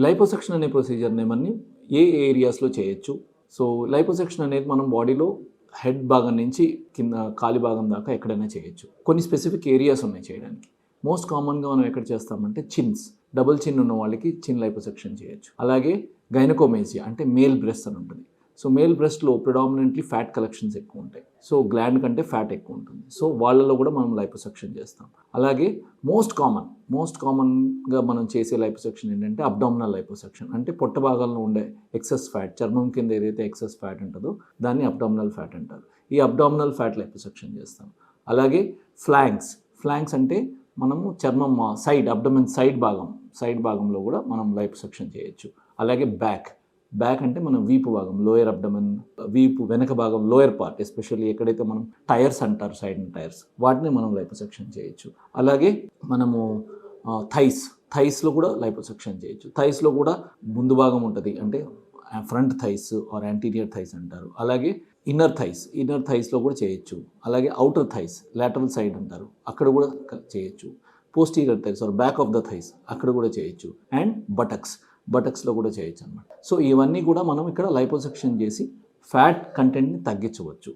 Liposuction అనే ప్రొసీజర్ని మనం ఏ ఏరియాస్లో చేయొచ్చు? సో లైపోసెక్షన్ అనేది మనం బాడీలో హెడ్ భాగం నుంచి కింద కాలి భాగం దాకా ఎక్కడైనా చేయొచ్చు. కొన్ని స్పెసిఫిక్ ఏరియాస్ ఉన్నాయి చేయడానికి. మోస్ట్ కామన్గా మనం ఎక్కడ చేస్తామంటే డబుల్ చిన్ ఉన్న వాళ్ళకి చిన్ లైపోసెక్షన్ చేయొచ్చు. అలాగే గైనకోమేజియా అంటే మేల్ బ్రెస్ట్ అని ఉంటుంది. సో మేల్ బ్రెస్ట్లో ప్రిడామినెంట్లీ ఫ్యాట్ కలెక్షన్స్ ఎక్కువ ఉంటాయి. సో గ్లాండ్ కంటే ఫ్యాట్ ఎక్కువ ఉంటుంది. సో వాళ్ళలో కూడా మనం లైపోసెక్షన్ చేస్తాం. అలాగే మోస్ట్ కామన్గా మనం చేసే లైపోసెక్షన్ ఏంటంటే అబ్డామినల్ లైపోసెక్షన్. అంటే పొట్ట భాగాల్లో ఉండే ఎక్సెస్ ఫ్యాట్, చర్మం కింద ఏదైతే ఎక్సెస్ ఫ్యాట్ ఉంటుందో దాన్ని అబ్డామినల్ ఫ్యాట్ అంటారు. ఈ అబ్డామినల్ ఫ్యాట్ లైపోసెక్షన్ చేస్తాం. అలాగే ఫ్లాంక్స్ అంటే మనము చర్మం అబ్డమెన్ సైడ్ భాగంలో కూడా మనం లైపోసెక్షన్ చేయొచ్చు. అలాగే బ్యాక్ అంటే మనం వీపు భాగం, లోయర్ అబ్డమెన్, వీపు వెనక భాగం, లోయర్ పార్ట్, ఎస్పెషల్లీ ఎక్కడైతే మనం టైర్స్ అంటారు, సైడ్ టైర్స్, వాటిని మనం లైపోసెక్షన్ చేయొచ్చు. అలాగే మనము థైస్లో కూడా లైపోసెక్షన్ చేయొచ్చు. థైస్లో కూడా ముందు భాగం ఉంటుంది, అంటే front thighs or anterior thighs అంటారు. అలాగే ఇన్నర్ థైస్లో కూడా చేయొచ్చు. అలాగే అవుటర్ థైస్, లాటరల్ సైడ్ అంటారు, అక్కడ కూడా చేయొచ్చు. Posterior thighs or back of the thighs, అక్కడ కూడా చేయొచ్చు. అండ్ బటక్స్లో కూడా చేయొచ్చు అనమాట. సో ఇవన్నీ కూడా మనం ఇక్కడ లైపోసెక్షన్ చేసి ఫ్యాట్ కంటెంట్ని తగ్గించవచ్చు.